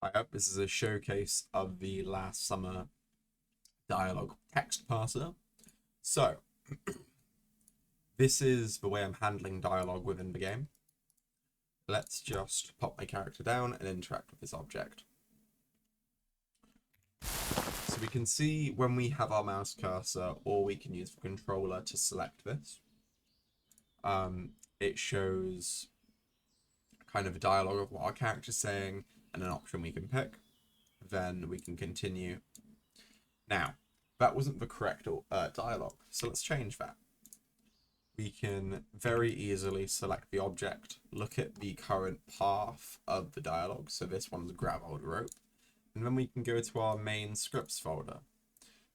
I hope this is a showcase of the last summer dialogue text parser. So, this is the way I'm handling dialogue within the game. Let's just pop my character down and interact with this object. So we can see when we have our mouse cursor, or we can use the controller to select this. It shows kind of a dialogue of what our character's saying and an option we can pick. Then we can continue. Now, that wasn't the correct dialogue, so let's change that. We can very easily select the object, look at the current path of the dialogue, so this one's grab hold rope, and then we can go to our main scripts folder.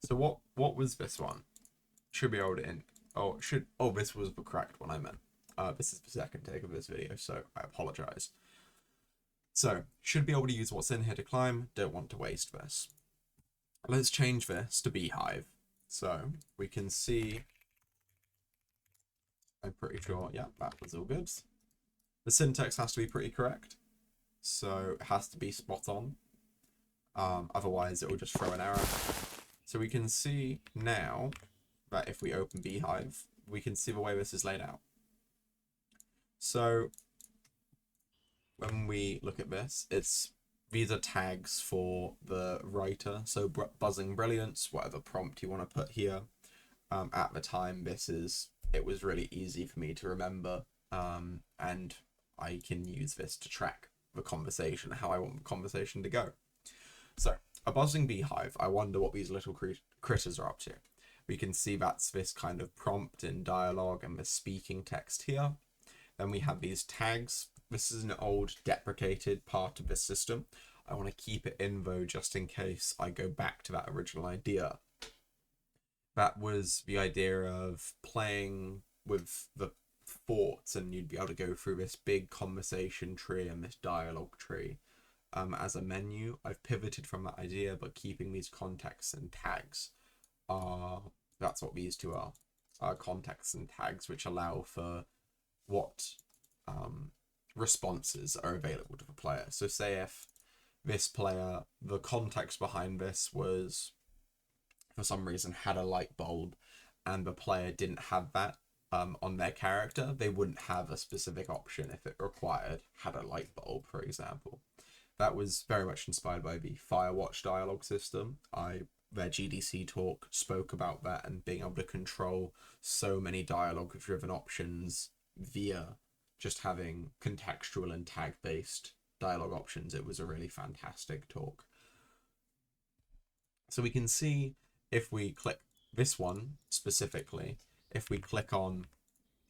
So what was this one? Should be able to this was the correct one I meant. This is the second take of this video, so I apologize. So, should be able to use what's in here to climb, don't want to waste this. Let's change this to beehive. So, we can see, I'm pretty sure, yeah, that was all good. The syntax has to be pretty correct, so it has to be spot on. Otherwise, it will just throw an error. So we can see now that if we open beehive, we can see the way this is laid out. So when we look at this, these are tags for the writer. So buzzing brilliance, whatever prompt you want to put here. At the time, it was really easy for me to remember, and I can use this to track the conversation, how I want the conversation to go. So a buzzing beehive, I wonder what these little critters are up to. We can see that's this kind of prompt in dialogue and the speaking text here. Then we have these tags. This is an old deprecated part of this system. I want to keep it in though, just in case I go back to that original idea. That was the idea of playing with the thoughts, and you'd be able to go through this big conversation tree and this dialogue tree as a menu. I've pivoted from that idea, but keeping these contexts and tags that's what these two are contexts and tags, which allow for what responses are available to the player. So say if this player, the context behind this was for some reason had a light bulb and the player didn't have that on their character, they wouldn't have a specific option if it required had a light bulb, for example. That was very much inspired by the Firewatch dialogue system. Their GDC talk spoke about that, and being able to control so many dialogue driven options via just having contextual and tag based dialogue options. It was a really fantastic talk. So we can see, if we click this one specifically, if we click on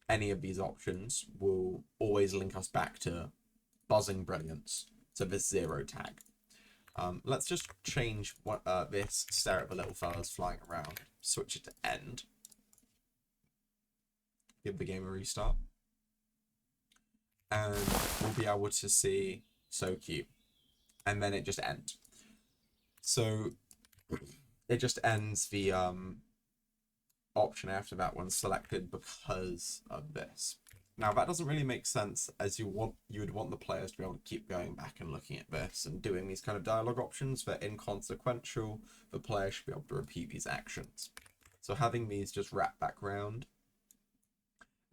any of these options, will always link us back to buzzing brilliance, so this 0 tag. Let's just change this, stare at the little fellas flying around, switch it to end, give the game a restart, and we'll be able to see, so cute, and then it just ends. So it just ends the option after that one selected because of this. Now that doesn't really make sense, as you would want the players to be able to keep going back and looking at this and doing these kind of dialogue options. They're inconsequential. The player should be able to repeat these actions. So having these just wrap back round.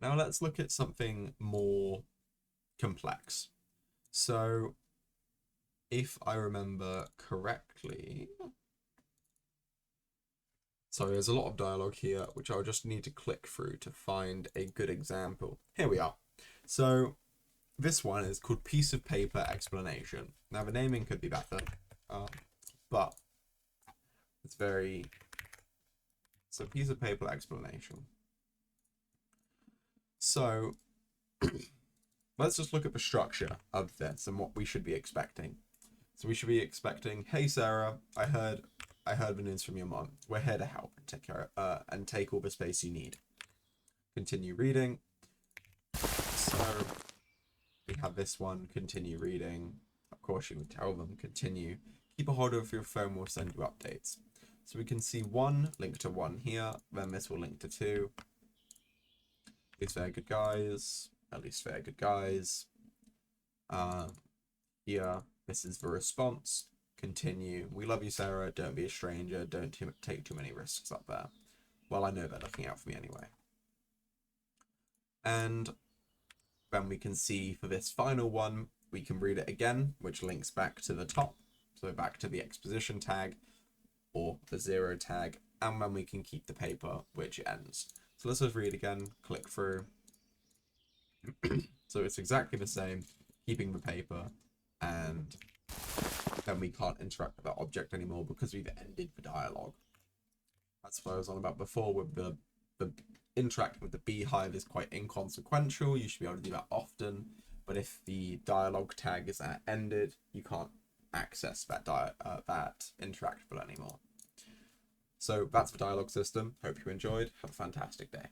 Now let's look at something more complex. So if I remember correctly, so there's a lot of dialogue here, which I'll just need to click through to find a good example. Here we are. So this one is called Piece of Paper Explanation. Now the naming could be better, but it's Piece of Paper Explanation. So let's just look at the structure of this and what we should be expecting. So we should be expecting, hey Sarah, I heard the news from your mom. We're here to help and take all the space you need. Continue reading. So we have this one, continue reading. Of course you would tell them, continue. Keep a hold of your phone, we'll send you updates. So we can see 1, link to 1 here, then this will link to 2. At least very good guys. At least very good guys. Here, This is the response. Continue. We love you, Sarah. Don't be a stranger. Don't take too many risks up there. Well, I know they're looking out for me anyway. And then we can see for this final one, we can read it again, which links back to the top. So back to the exposition tag or the 0 tag. And then we can keep the paper, which ends. So let's just read again, click through. So it's exactly the same, keeping the paper, and then we can't interact with that object anymore because we've ended the dialogue. That's what I was on about before with the interacting with the beehive is quite inconsequential. You should be able to do that often, but if the dialogue tag is ended, you can't access that interactable anymore. So that's the dialogue system. Hope you enjoyed. Have a fantastic day.